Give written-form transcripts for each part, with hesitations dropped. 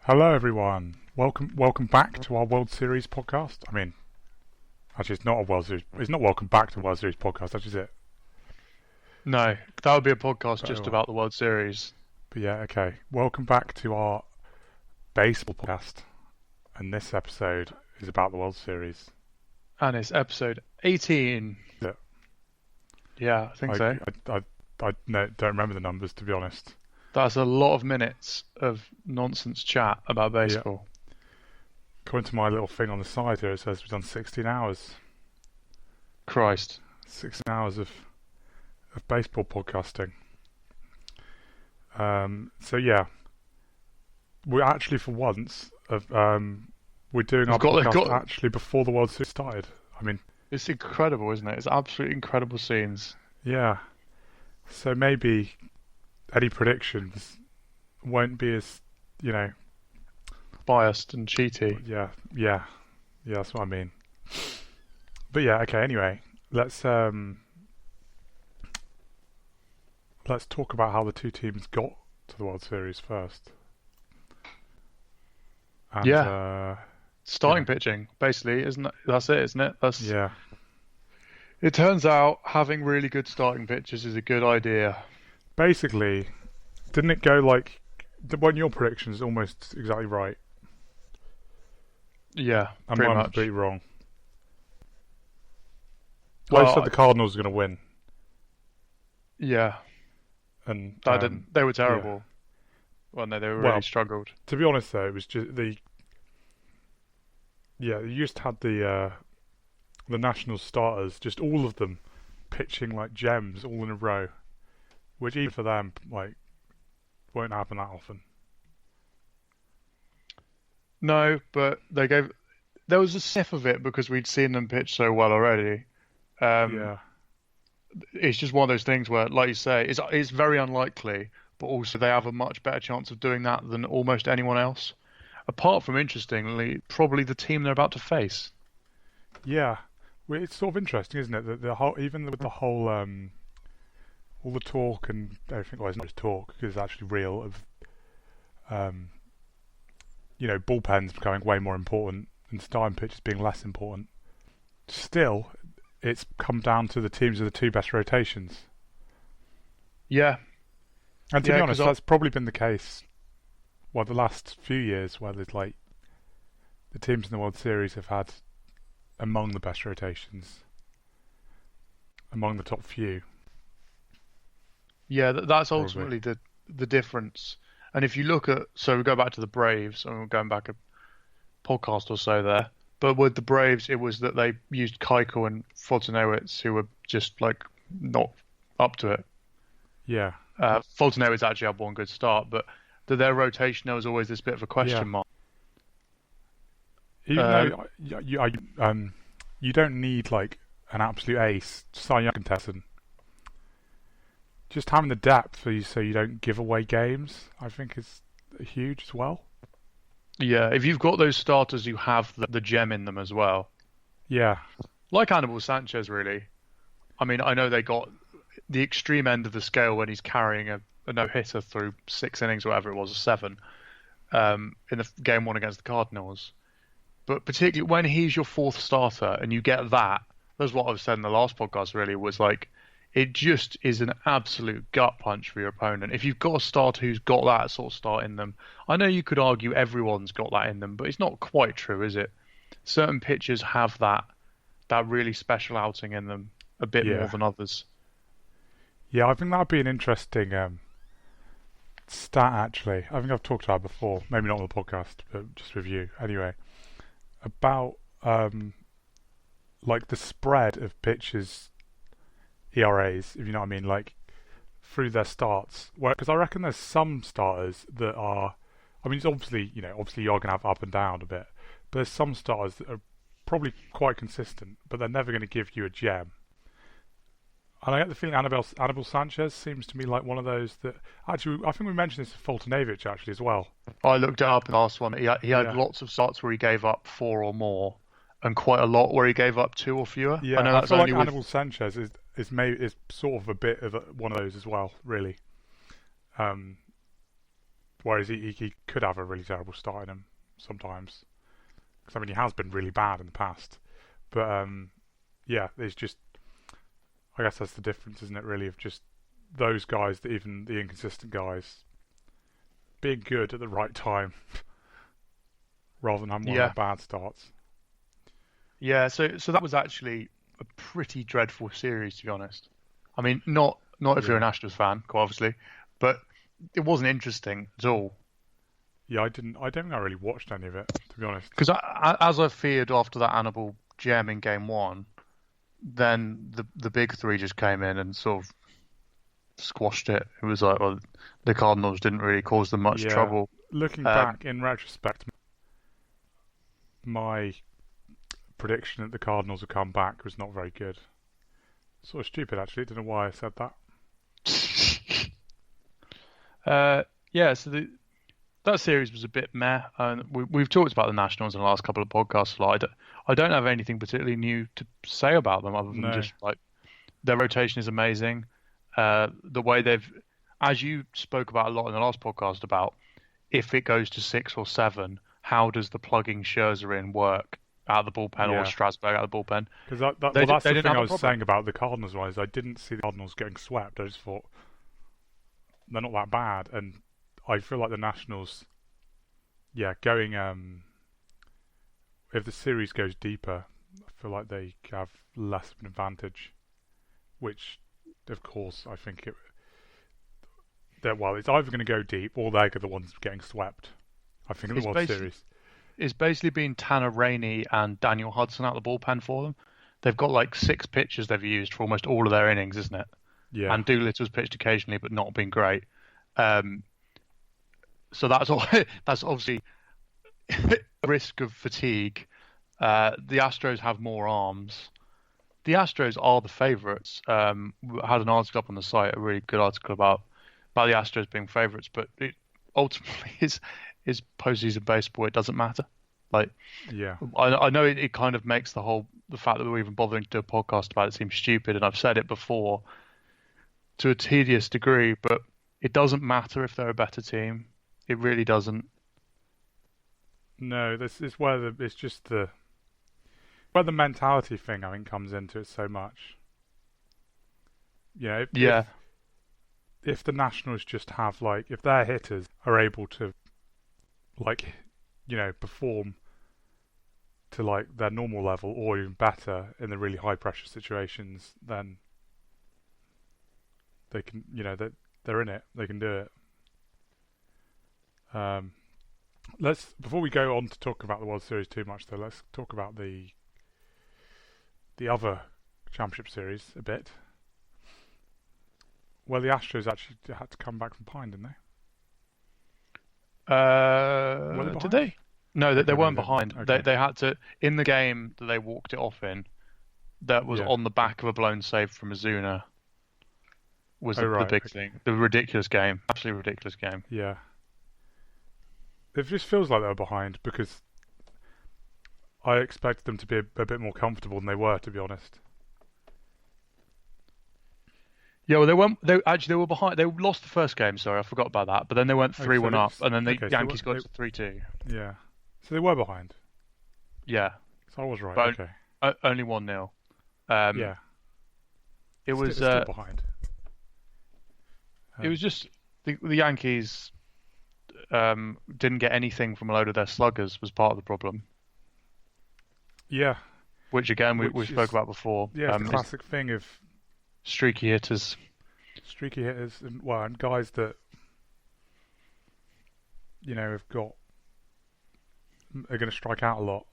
Hello, everyone. Welcome back to our World Series podcast. I mean, actually, it's not a World Series. It's not welcome back to World Series podcast. Actually, is it? No, that would be a podcast But, just well, about the World Series. but yeah, okay. Welcome back to our baseball podcast, and this episode is about the World Series. And it's episode 18. Yeah. Yeah, I think so. I don't remember the numbers, to be honest. That's a lot of minutes of nonsense chat about baseball. According to my little thing on the side here, it says we've done 16 hours. Christ. 16 hours of baseball podcasting. So yeah, we're actually for once we're doing our podcast actually before the World Series started. I mean, it's incredible, isn't it? It's absolutely incredible scenes. Yeah. So maybe any predictions won't be as, biased and cheaty. Yeah, that's what I mean. But yeah, okay. Anyway, let's talk about how the two teams got to the World Series first. And, starting pitching, basically, isn't it? That's it, isn't it? Yeah. It turns out having really good starting pitchers is a good idea. Basically, didn't it go like... Weren't your predictions almost exactly right? Yeah, and pretty mine was much. pretty wrong. Well, I said the Cardinals were going to win. Yeah. And they were terrible. Yeah. Well, no, they really struggled. To be honest, though, it was just you just had the national starters, just all of them pitching like gems all in a row, which even for them, like, won't happen that often. No, but there was a sniff of it because we'd seen them pitch so well already. It's just one of those things where, like you say, it's very unlikely, but also they have a much better chance of doing that than almost anyone else. Apart from, interestingly, probably the team they're about to face. Yeah, well, it's sort of interesting, isn't it? That the whole, even with the whole, all the talk and everything. Well, it's not just talk because it's actually real. Of, bullpens becoming way more important and starting pitchers being less important. Still, it's come down to the teams with the two best rotations. Yeah. And to be honest, that's probably been the case, the last few years, where there's like the teams in the World Series have had among the best rotations, among the top few. Yeah, that's ultimately the difference. And if you look at, so we go back to the Braves, and we're going back a podcast or so there, but with the Braves, it was that they used Keuchel and Foltynewicz, who were just like not up to it. Yeah. Foltynewicz actually had one good start, but their rotation, there was always this bit of a question mark. Even though you don't need like an absolute ace, Cy Young contestant. Just having the depth so you don't give away games, I think, is huge as well. Yeah, if you've got those starters who have the gem in them as well. Yeah. Like Anibal Sanchez, really. I mean, I know they got the extreme end of the scale when he's carrying a no-hitter through 6 innings, or whatever it was, or 7, in the game 1 against the Cardinals. But particularly when he's your 4th starter and you get that, that's what I've said in the last podcast, really, was like, it just is an absolute gut punch for your opponent. If you've got a starter who's got that sort of start in them, I know you could argue everyone's got that in them, but it's not quite true, is it? Certain pitchers have that really special outing in them a bit more than others. Yeah, I think that would be an interesting stat, actually. I think I've talked about it before, maybe not on the podcast, but just with you. Anyway, about like the spread of pitchers' ERAs, if you know what I mean, like through their starts. Because I reckon there's some starters that are, I mean, it's obviously you're going to have up and down a bit, but there's some starters that are probably quite consistent, but they're never going to give you a gem. And I get the feeling Anibal Sanchez seems to me like one of those that, actually, I think we mentioned this to Foltynewicz actually as well. I looked it up in the last one. He had lots of starts where he gave up 4 or more, and quite a lot where he gave up 2 or fewer. Yeah, I know I feel like Anibal Sanchez is sort of a bit of one of those as well, really. But Whereas he could have a really terrible start in him sometimes. Because I mean, he has been really bad in the past. But yeah, it's just, I guess that's the difference, isn't it? Really, of just those guys, that even the inconsistent guys, being good at the right time, rather than having one of their bad starts. Yeah, so that was actually a pretty dreadful series, to be honest. I mean, not if you're an Astros fan, quite obviously, but it wasn't interesting at all. Yeah, I don't think I really watched any of it, to be honest. Because as I feared after that Annabelle gem in Game 1, then the big three just came in and sort of squashed it. It was like, well, the Cardinals didn't really cause them much trouble. Looking back, in retrospect, my prediction that the Cardinals would come back was not very good. Sort of stupid, actually. Don't know why I said that. So that series was a bit meh. We've talked about the Nationals in the last couple of podcasts a lot. I don't have anything particularly new to say about them other than just like their rotation is amazing. The way they've, as you spoke about a lot in the last podcast, about if it goes to 6 or 7, how does the plugging Scherzer in work out of the bullpen or Strasburg out of the bullpen? Because that's the thing I was saying about the Cardinals. Was I didn't see the Cardinals getting swept. I just thought they're not that bad, and I feel like the Nationals, going. If the series goes deeper, I feel like they have less of an advantage. Which, of course, I think it's either going to go deep or they're the ones getting swept. I think in the World Series. It's basically been Tanner Rainey and Daniel Hudson out the bullpen for them. They've got like 6 pitchers they've used for almost all of their innings, isn't it? Yeah. And Doolittle's pitched occasionally, but not been great. So that's obviously a risk of fatigue. The Astros have more arms. The Astros are the favourites. I had an article up on the site, a really good article about the Astros being favourites, but it ultimately is postseason baseball. It doesn't matter. Like, I know it kind of makes the fact that we're even bothering to do a podcast about it seem stupid, and I've said it before to a tedious degree, but it doesn't matter if they're a better team. It really doesn't. No, this is where the mentality thing, I think, comes into it so much. If the Nationals just have, like, if their hitters are able to, like, perform to, like, their normal level or even better in the really high pressure situations, then they can, they're in it. They can do it. Before we go on to talk about the World Series too much, though, let's talk about the other championship series a bit. Well, the Astros actually had to come back from behind, didn't they? Did they? No, they weren't they behind. Okay. They had to, in the game that they walked it off in, that was on the back of a blown save from Ozuna. Was the big thing. The ridiculous game. Absolutely ridiculous game. Yeah. It just feels like they were behind because I expected them to be a bit more comfortable than they were, to be honest. Yeah, well, they weren't. They were behind. They lost the first game. Sorry, I forgot about that. But then they went 3-1 up, and then the Yankees got to 3-2. Yeah, so they were behind. Yeah, so I was right. But okay, only 1-0. Yeah, it was still behind. It was just the Yankees didn't get anything from a load of their sluggers was part of the problem. Yeah, which again we spoke about before. Yeah, it's the classic thing of streaky hitters, and guys that are going to strike out a lot.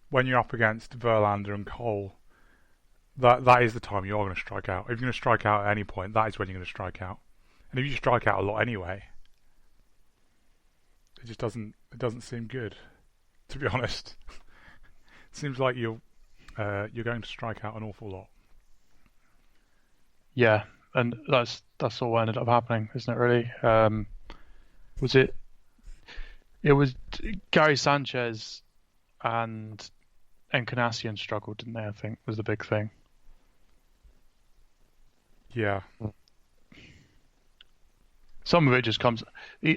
When you're up against Verlander and Cole, that is the time you are going to strike out. If you're going to strike out at any point, that is when you're going to strike out. And if you strike out a lot anyway, it just doesn't seem good, to be honest. It seems like you're going to strike out an awful lot. Yeah, and that's all what ended up happening, isn't it? Really, was it? It was Gary Sanchez and Encarnacion struggled, didn't they? I think was the big thing. Yeah. Some of it just comes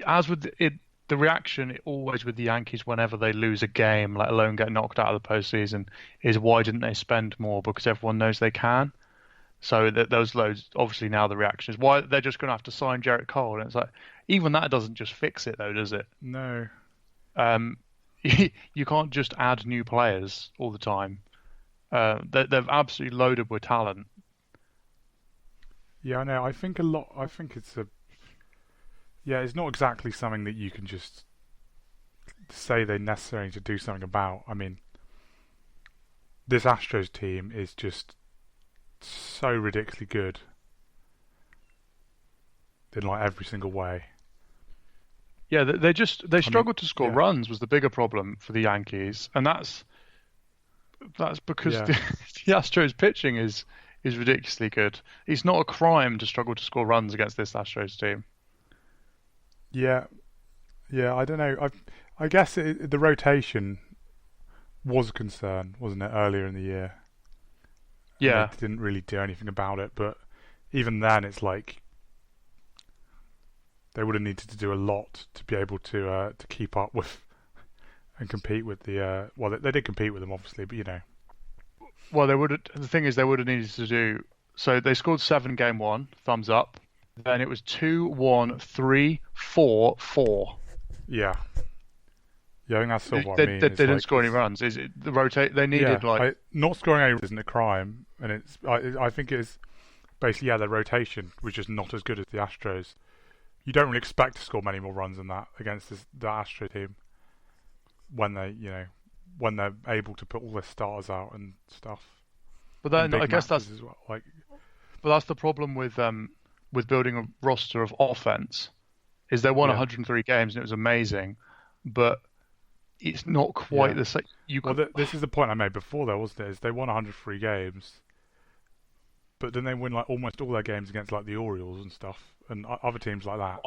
as with it. The reaction always with the Yankees whenever they lose a game, let alone get knocked out of the postseason, is why didn't they spend more? Because everyone knows they can. So that those loads, obviously now the reaction is why they're just going to have to sign Jarrett Cole, and it's like even that doesn't just fix it though, does it? No. Um, you can't just add new players all the time. They're absolutely loaded with talent. Yeah, I know. I think a lot. I think it's a. Yeah, it's not exactly something that you can just say they necessarily need to do something about. I mean, this Astros team is just so ridiculously good in like every single way. Yeah, they I mean, struggled to score yeah, runs was the bigger problem for the Yankees, and that's because yeah, the Astros pitching is ridiculously good. It's not a crime to struggle to score runs against this Astros team. yeah, yeah. I don't know. I guess the rotation was a concern, wasn't it, earlier in the year, and they Yeah, didn't really do anything about it. But even then, it's like they would have needed to do a lot to be able to keep up with and compete with the. Well, they did compete with them, obviously, but you know, well, they would. The thing is, they would have needed to do. So they scored seven game one, thumbs up. Then it was 2-1, 3-4, 4. yeah, yeah. I think that's sort of what I They, mean. they It's didn't like score any it's runs. Is it the rotate? They yeah. needed like Not scoring any isn't a crime, and it's I think it's basically yeah. Their rotation was just not as good as the Astros. You don't really expect to score many more runs than that against the Astro team when when they're able to put all their starters out and stuff But in then I big guess matches as well. Like that's the problem with building a roster of offense is they won yeah, 103 games and it was amazing, but it's not quite yeah. the same. Well, this is the point I made before, though, wasn't it? Is they won 103 games, but then they win like almost all their games against like the Orioles and stuff and other teams like that.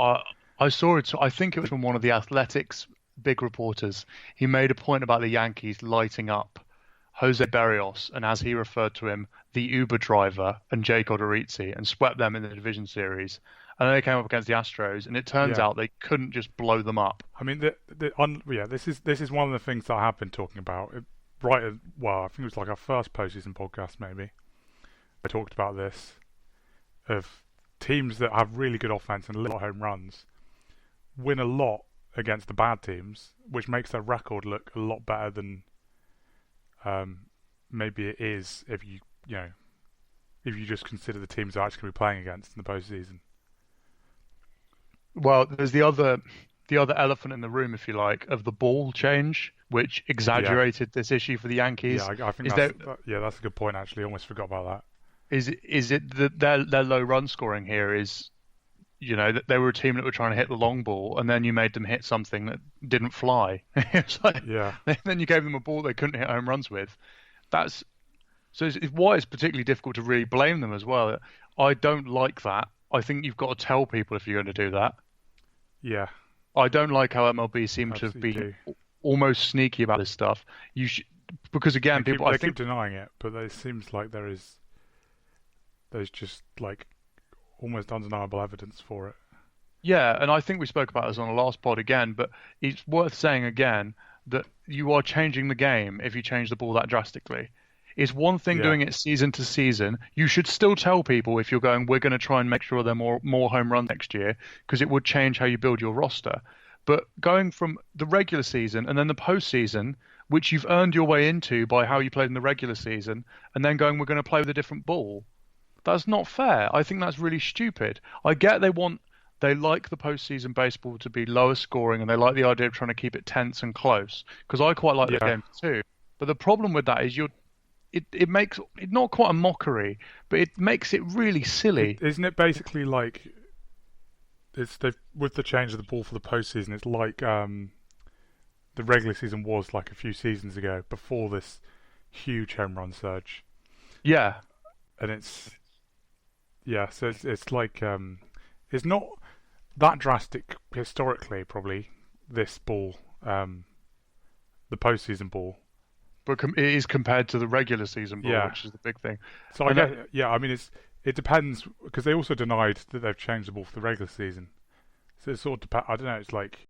I saw it. I think it was from one of the Athletics big reporters. He made a point about the Yankees lighting up Jose Berrios and, as he referred to him, the Uber driver and Jake Odorizzi, and swept them in the division series. And then they came up against the Astros, and it turns Yeah. out they couldn't just blow them up. I mean, yeah, this is one of the things that I have been talking about. Well, I think it was like our first postseason podcast, maybe. I talked about this of teams that have really good offense and a lot of home runs win a lot against the bad teams, which makes their record look a lot better than maybe it is if if you just consider the teams they're actually going to be playing against in the postseason. Well, there's the other elephant in the room, if you like, of the ball change, which Yeah, exaggerated this issue for the yeah, Yankees. I think Is there that's a good point. Actually, I almost forgot about that. is it that their low run scoring here is, that they were a team that were trying to hit the long ball, and then you made them hit something that didn't fly. It's like Yeah, then you gave them a ball they couldn't hit home runs with. That's so it's why it's particularly difficult to really blame them as well. I don't like that. I think you've got to tell people if you're going to do that. yeah, I don't like how MLB seem to have absolutely been do. almost sneaky about this stuff. Because again, people, I They keep think, denying it, but it seems like there's just like almost undeniable evidence for it. yeah, and I think we spoke about this on the last pod again, but it's worth saying again that you are changing the game if you change the ball that drastically. It's one thing Yeah, doing it season to season. You should still tell people if you're going, we're going to try and make sure there are more home runs next year, because it would change how you build your roster. But going from the regular season and then the postseason, which you've earned your way into by how you played in the regular season, and then going, we're going to play with a different ball. That's not fair. I think that's really stupid. I get they like the postseason baseball to be lower scoring, and they like the idea of trying to keep it tense and close, because I quite like the yeah. game too. But the problem with that is it makes it not quite a mockery, but it makes it really silly. Isn't it basically like with the change of the ball for the postseason? It's like the regular season was like a few seasons ago before this huge home run surge, Yeah, and it's yeah. So it's like it's not that drastic historically, probably this ball, the postseason ball. but it is compared to the regular season ball, Yeah. which is the big thing. So I guess I mean it depends because they also denied that they've changed the ball for the regular season. So it's sort of I don't know. It's like